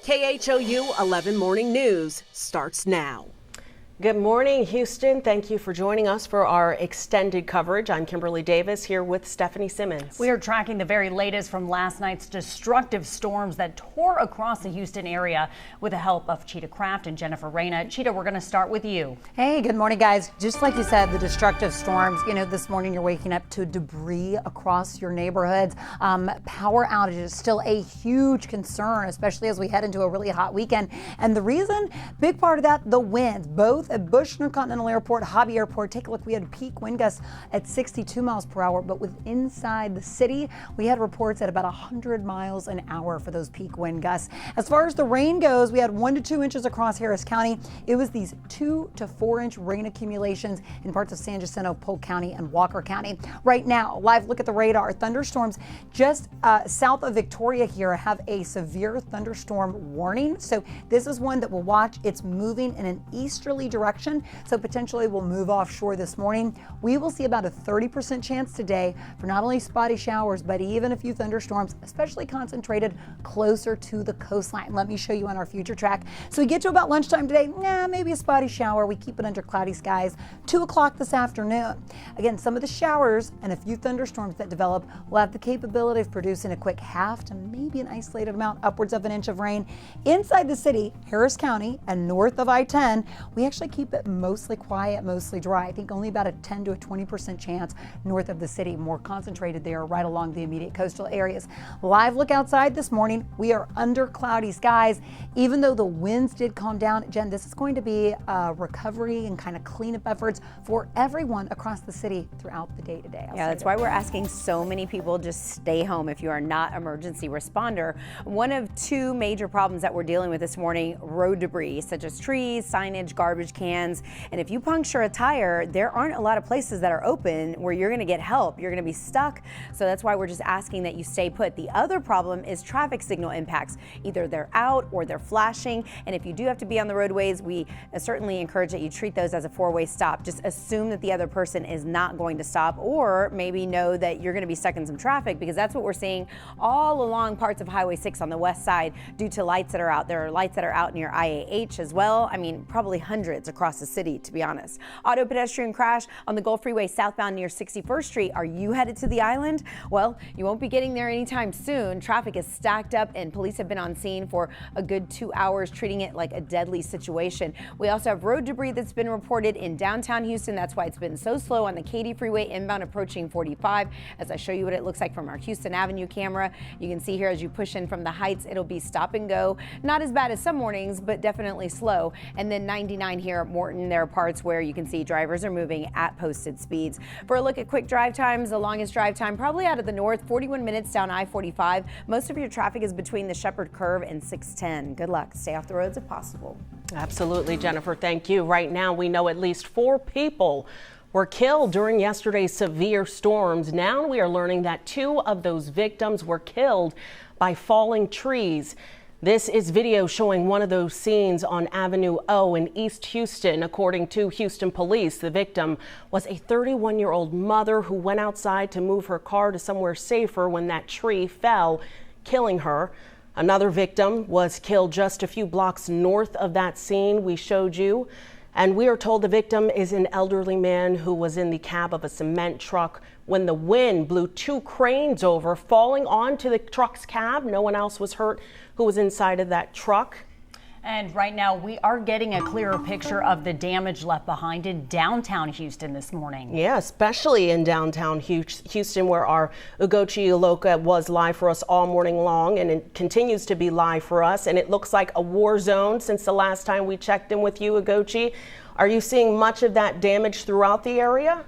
KHOU 11 Morning News starts now. Good morning, Houston. Thank you for joining us for our extended coverage. I'm Kimberly Davis here with Stephanie Simmons. We are tracking the very latest from last night's destructive storms that tore across the Houston area with the help of Cheetah Craft and Jennifer Reyna. Cheetah, we're going to start with you. Hey, good morning, guys. Just like you said, the destructive storms, this morning you're waking up to debris across your neighborhoods. Power outages still a huge concern, especially as we head into a really hot weekend. And the reason, big part of that, the winds, both at Bush Intercontinental Airport, Hobby Airport. Take a look. We had peak wind gusts at 62 miles per hour, but inside the city, we had reports at about 100 miles an hour for those peak wind gusts. As far as the rain goes, we had 1 to 2 inches across Harris County. It was these 2 to 4 inch rain accumulations in parts of San Jacinto, Polk County, and Walker County. Right now, live look at the radar. Thunderstorms just south of Victoria here have a severe thunderstorm warning. So this is one that we'll watch. It's moving in an easterly direction, so potentially will move offshore this morning. We will see about a 30% chance today for not only spotty showers, but even a few thunderstorms, especially concentrated closer to the coastline. Let me show you on our future track. So we get to about lunchtime today, maybe a spotty shower. We keep it under cloudy skies. 2 o'clock this afternoon. Again, some of the showers and a few thunderstorms that develop will have the capability of producing a quick half to maybe an isolated amount, upwards of an inch of rain. Inside the city, Harris County and north of I-10, we actually keep it mostly quiet, mostly dry. I think only about a 10 to a 20% chance north of the city, more concentrated there right along the immediate coastal areas. Live look outside this morning. We are under cloudy skies. Even though the winds did calm down, Jen, this is going to be a recovery and kind of cleanup efforts for everyone across the city throughout the day today. Yeah, that's why we're asking so many people just stay home if you are not emergency responder. One of 2 major problems that we're dealing with this morning, road debris, such as trees, signage, garbage cans. And if you puncture a tire, there aren't a lot of places that are open where you're going to get help. You're going to be stuck. So that's why we're just asking that you stay put. The other problem is traffic signal impacts. Either they're out or they're flashing. And if you do have to be on the roadways, we certainly encourage that you treat those as a 4-way stop. Just assume that the other person is not going to stop, or maybe know that you're going to be stuck in some traffic, because that's what we're seeing all along parts of Highway 6 on the west side due to lights that are out. There are lights that are out near IAH as well. I mean, probably hundreds across the city, to be honest. Auto pedestrian crash on the Gulf Freeway southbound near 61st Street. Are you headed to the island? Well, you won't be getting there anytime soon. Traffic is stacked up and police have been on scene for a good 2 hours, treating it like a deadly situation. We also have road debris that's been reported in downtown Houston. That's why it's been so slow on the Katy Freeway inbound approaching 45. As I show you what it looks like from our Houston Avenue camera, you can see here as you push in from the Heights, it'll be stop and go. Not as bad as some mornings, but definitely slow. And then 99 here at Morton, there are parts where you can see drivers are moving at posted speeds. For a look at quick drive times, the longest drive time probably out of the north, 41 minutes down I-45. Most of your traffic is between the Shepherd Curve and 610. Good luck. Stay off the roads if possible. Absolutely, Jennifer. Thank you. Right now, we know at least 4 people were killed during yesterday's severe storms. Now we are learning that 2 of those victims were killed by falling trees. This is video showing one of those scenes on Avenue O in East Houston. According to Houston police, the victim was a 31-year-old mother who went outside to move her car to somewhere safer when that tree fell, killing her. Another victim was killed just a few blocks north of that scene we showed you. And we are told the victim is an elderly man who was in the cab of a cement truck when the wind blew 2 cranes over, falling onto the truck's cab. No one else was hurt who was inside of that truck. And right now we are getting a clearer picture of the damage left behind in downtown Houston this morning. Yeah, especially in downtown Houston, where our Ugochi Uloka was live for us all morning long, and it continues to be live for us. And it looks like a war zone since the last time we checked in with you, Ugochi. Are you seeing much of that damage throughout the area?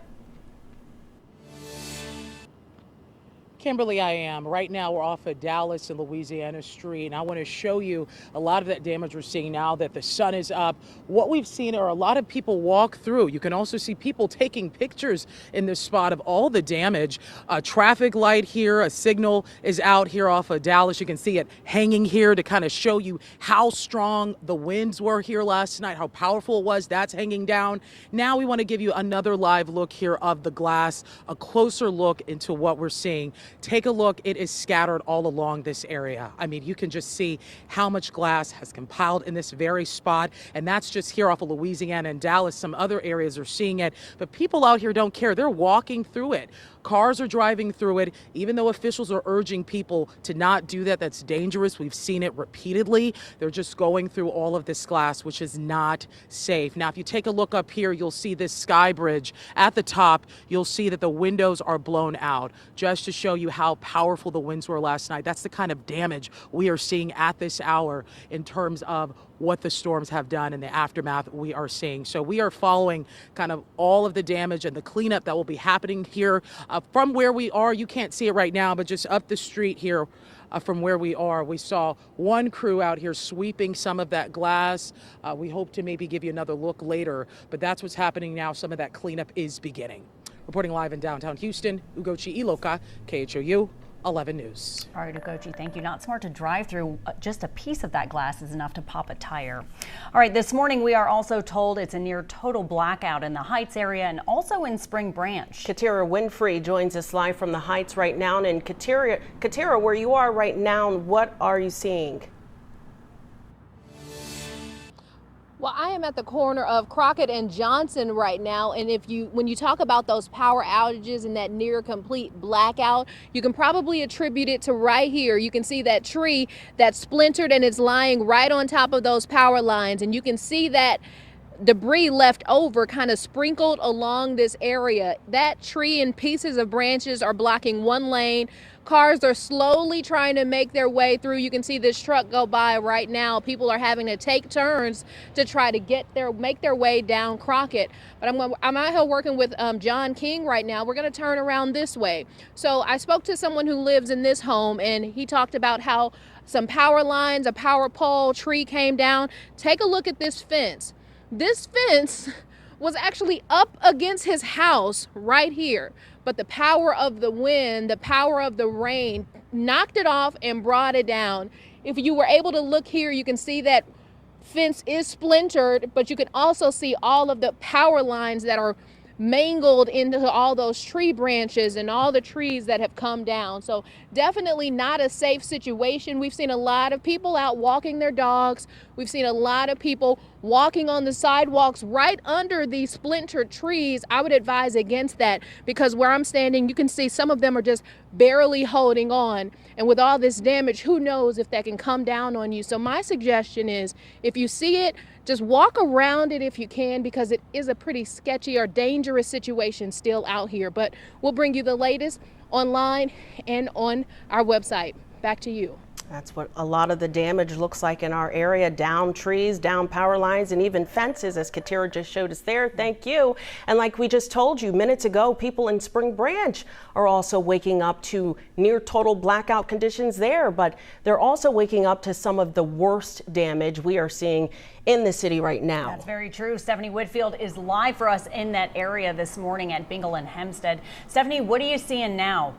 Kimberly, I am. Right now, we're off of Dallas and Louisiana Street, and I want to show you a lot of that damage we're seeing now that the sun is up. What we've seen are a lot of people walk through. You can also see people taking pictures in this spot of all the damage. A traffic light here, a signal is out here off of Dallas. You can see it hanging here to kind of show you how strong the winds were here last night, how powerful it was. That's hanging down. Now we want to give you another live look here of the glass, a closer look into what we're seeing. take a look. It is scattered all along this area. I mean, you can just see how much glass has compiled in this very spot. And that's just here off of Louisiana and Dallas. Some other areas are seeing it, but people out here don't care. They're walking through it. Cars are driving through it, even though officials are urging people to not do that. That's dangerous. We've seen it repeatedly. They're just going through all of this glass, which is not safe. Now, if you take a look up here, you'll see this sky bridge at the top. You'll see that the windows are blown out, just to show you how powerful the winds were last night. That's the kind of damage we are seeing at this hour in terms of what the storms have done and the aftermath we are seeing. So we are following kind of all of the damage and the cleanup that will be happening here from where we are. You can't see it right now, but just up the street here from where we are, we saw one crew out here sweeping some of that glass. We hope to maybe give you another look later, but that's what's happening now. Some of that cleanup is beginning. Reporting live in downtown Houston, Ugochi Iloka, KHOU 11 News. All right, Ugochi, thank you. Not smart to drive through. Just a piece of that glass is enough to pop a tire. All right, this morning we are also told it's a near total blackout in the Heights area and also in Spring Branch. Katira Winfrey joins us live from the Heights right now. And Katira, where you are right now, what are you seeing? Well, I am at the corner of Crockett and Johnson right now, and when you talk about those power outages and that near complete blackout, you can probably attribute it to right here. You can see that tree that's splintered and it's lying right on top of those power lines, and you can see that debris left over kind of sprinkled along this area. That tree and pieces of branches are blocking one lane. Cars are slowly trying to make their way through. You can see this truck go by right now. People are having to take turns to try to make their way down Crockett. But I'm out here working with John King right now. We're going to turn around this way. So I spoke to someone who lives in this home, and he talked about how some power lines, a power pole, tree came down. Take a look at this fence. This fence was actually up against his house right here, but the power of the wind, the power of the rain knocked it off and brought it down. If you were able to look here, you can see that fence is splintered, but you can also see all of the power lines that are mangled into all those tree branches and all the trees that have come down. So definitely not a safe situation. We've seen a lot of people out walking their dogs. We've seen a lot of people walking on the sidewalks right under these splintered trees. I would advise against that, because where I'm standing, you can see some of them are just barely holding on. And with all this damage, who knows if that can come down on you. So my suggestion is, if you see it, just walk around it if you can, because it is a pretty sketchy or dangerous situation still out here. But we'll bring you the latest online and on our website. Back to you. That's what a lot of the damage looks like in our area. Down trees, down power lines, and even fences, as Katira just showed us there. Thank you. And like we just told you minutes ago, people in Spring Branch are also waking up to near total blackout conditions there, but they're also waking up to some of the worst damage we are seeing in the city right now. That's very true. Stephanie Whitfield is live for us in that area this morning at Bingle and Hempstead. Stephanie, what are you seeing now?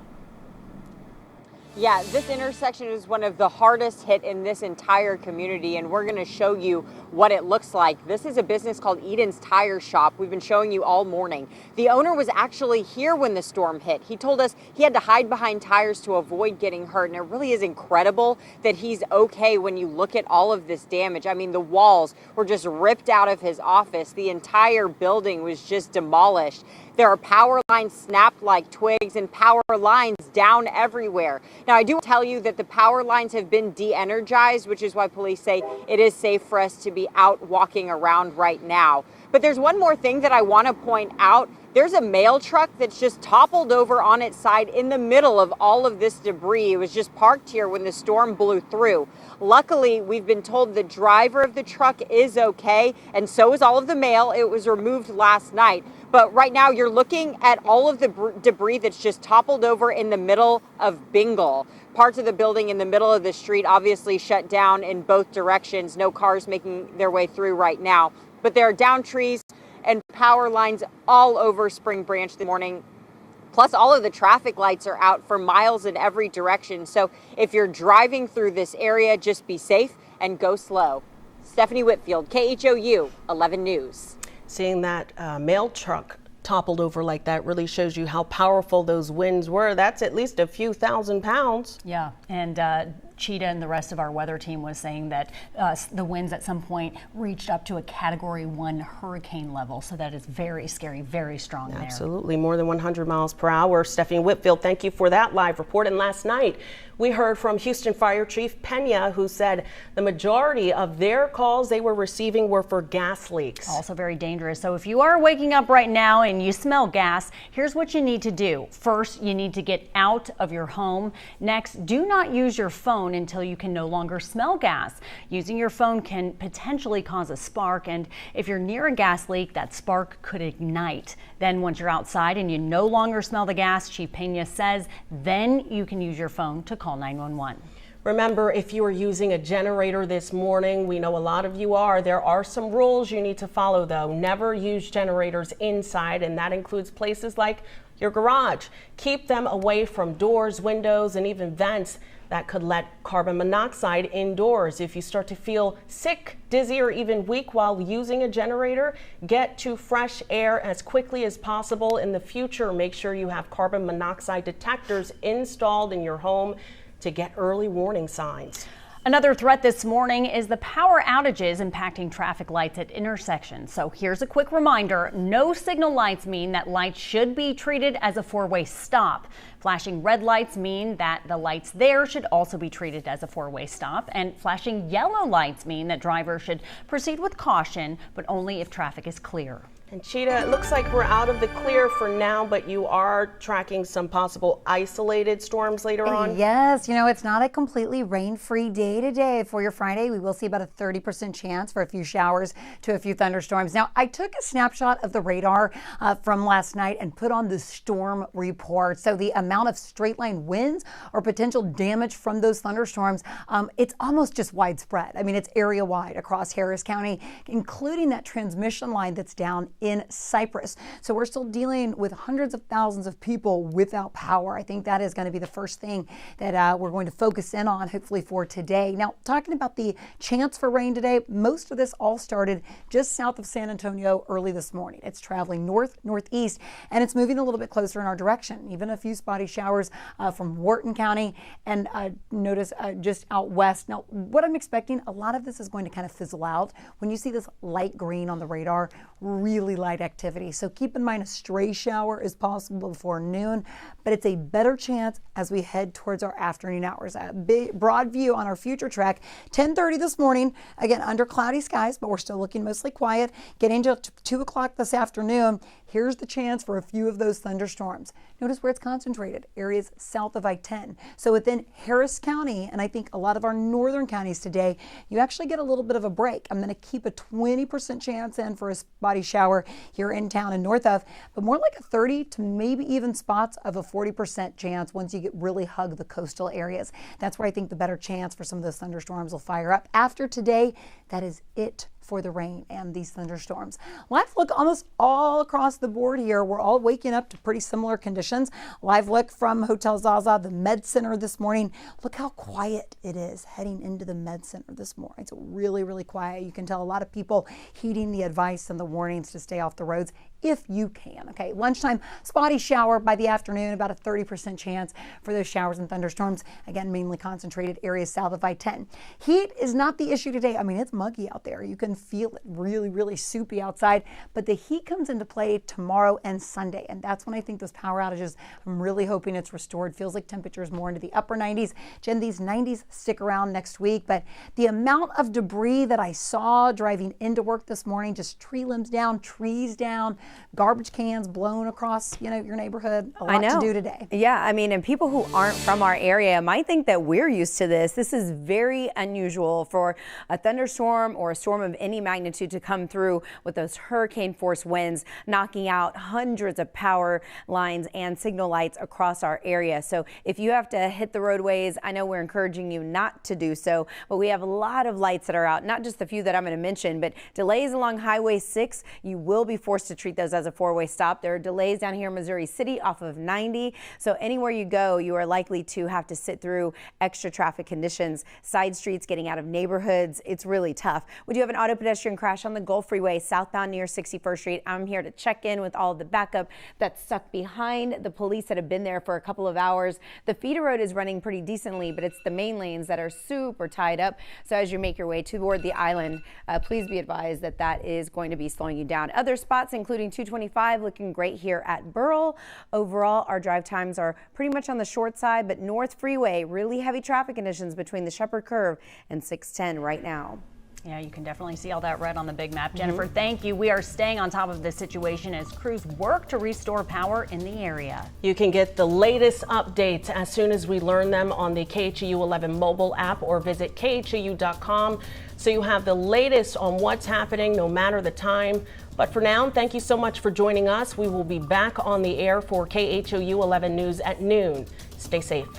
Yeah, this intersection is one of the hardest hit in this entire community, and we're going to show you what it looks like. This is a business called Eden's Tire Shop. We've been showing you all morning. The owner was actually here when the storm hit. He told us he had to hide behind tires to avoid getting hurt, and it really is incredible that he's okay when you look at all of this damage. I mean, the walls were just ripped out of his office. The entire building was just demolished. There are power lines snapped like twigs and power lines down everywhere. Now, I do tell you that the power lines have been de-energized, which is why police say it is safe for us to be out walking around right now. But there's one more thing that I want to point out. There's a mail truck that's just toppled over on its side in the middle of all of this debris. It was just parked here when the storm blew through. Luckily, we've been told the driver of the truck is okay, and so is all of the mail. It was removed last night. But right now, you're looking at all of the debris that's just toppled over in the middle of Bingle. Parts of the building in the middle of the street obviously shut down in both directions. No cars making their way through right now. But there are down trees and power lines all over Spring Branch this morning. Plus, all of the traffic lights are out for miles in every direction. So if you're driving through this area, just be safe and go slow. Stephanie Whitfield, KHOU 11 News. Seeing that mail truck toppled over like that. Really shows you how powerful those winds were. That's at least a few thousand pounds. Yeah, and Cheetah and the rest of our weather team was saying that the winds at some point reached up to a Category 1 hurricane level. So that is very scary, very strong there. Absolutely, more than 100 miles per hour. Stephanie Whitfield, thank you for that live report. And last night, we heard from Houston Fire Chief Pena, who said the majority of their calls they were receiving were for gas leaks. Also very dangerous. So if you are waking up right now and you smell gas, here's what you need to do. First, you need to get out of your home. Next, do not use your phone until you can no longer smell gas. Using your phone can potentially cause a spark, and if you're near a gas leak, that spark could ignite. Then once you're outside and you no longer smell the gas, Chief Pena says, then you can use your phone to call 911. Remember, if you are using a generator this morning, we know a lot of you are, there are some rules you need to follow though. Never use generators inside, and that includes places like your garage. Keep them away from doors, windows, and even vents that could let carbon monoxide indoors. If you start to feel sick, dizzy, or even weak while using a generator, get to fresh air as quickly as possible. In the future, make sure you have carbon monoxide detectors installed in your home to get early warning signs. Another threat this morning is the power outages impacting traffic lights at intersections. So here's a quick reminder. No signal lights mean that lights should be treated as a four-way stop. Flashing red lights mean that the lights there should also be treated as a four-way stop. And flashing yellow lights mean that drivers should proceed with caution, but only if traffic is clear. And Cheetah, it looks like we're out of the clear for now, but you are tracking some possible isolated storms later on. Yes, you know, it's not a completely rain-free day today. For your Friday, we will see about a 30% chance for a few showers to a few thunderstorms. Now, I took a snapshot of the radar from last night and put on the storm report. So the amount of straight-line winds or potential damage from those thunderstorms, it's almost just widespread. I mean, it's area-wide across Harris County, including that transmission line that's down in Cypress. So we're still dealing with hundreds of thousands of people without power. I think that is going to be the first thing that we're going to focus in on, hopefully, for today. Now, talking about the chance for rain today, most of this all started just south of San Antonio early this morning. It's traveling northeast, and it's moving a little bit closer in our direction. Even a few spotty showers from Wharton County and notice just out west. Now, what I'm expecting, a lot of this is going to kind of fizzle out. When you see this light green on the radar, really light activity. So keep in mind a stray shower is possible before noon, but it's a better chance as we head towards our afternoon hours. A big, broad view on our future track, 10:30 this morning, again under cloudy skies, but we're still looking mostly quiet. Getting to 2 o'clock this afternoon, here's the chance for a few of those thunderstorms. Notice where it's concentrated, areas south of I-10. So within Harris County, and I think a lot of our northern counties today, you actually get a little bit of a break. I'm going to keep a 20% chance in for a spotty shower here in town and north of, but more like a 30 to maybe even spots of a 40% chance once you get really hug the coastal areas. That's where I think the better chance for some of those thunderstorms will fire up. After today, that is it for the rain and these thunderstorms. Live look almost all across the board here. We're all waking up to pretty similar conditions. Live look from Hotel Zaza, the Med Center this morning. Look how quiet it is heading into the Med Center this morning. It's really, really quiet. You can tell a lot of people heeding the advice and the warnings to stay off the roads if you can. Okay, lunchtime, spotty shower by the afternoon, about a 30% chance for those showers and thunderstorms. Again, mainly concentrated areas south of I-10. Heat is not the issue today. I mean, it's muggy out there. You can feel it really, really soupy outside, but the heat comes into play tomorrow and Sunday, and that's when I think those power outages, I'm really hoping it's restored. Feels like temperatures more into the upper 90s. Jen, these 90s stick around next week, but the amount of debris that I saw driving into work this morning, just tree limbs down, trees down, garbage cans blown across, you know, your neighborhood. A lot to do today. Yeah, I mean, and people who aren't from our area might think that we're used to this. This is very unusual for a thunderstorm or a storm of any magnitude to come through with those hurricane force winds, knocking out hundreds of power lines and signal lights across our area. So if you have to hit the roadways, I know we're encouraging you not to do so, but we have a lot of lights that are out, not just the few that I'm going to mention, but delays along Highway 6, you will be forced to treat those as a four-way stop. There are delays down here in Missouri City off of 90. So anywhere you go, you are likely to have to sit through extra traffic conditions, side streets, getting out of neighborhoods. It's really tough. We do have an auto pedestrian crash on the Gulf Freeway southbound near 61st Street. I'm here to check in with all of the backup that's stuck behind the police that have been there for a couple of hours. The feeder road is running pretty decently, but it's the main lanes that are super tied up. So as you make your way toward the island, please be advised that that is going to be slowing you down. Other spots, including 225, looking great here at Burrell. Overall, our drive times are pretty much on the short side, but North Freeway, really heavy traffic conditions between the Shepherd Curve and 610 right now. Yeah, you can definitely see all that red on the big map. Jennifer, thank you. We are staying on top of this situation as crews work to restore power in the area. You can get the latest updates as soon as we learn them on the KHOU 11 mobile app or visit KHOU.com so you have the latest on what's happening no matter the time. But for now, thank you so much for joining us. We will be back on the air for KHOU 11 News at noon. Stay safe.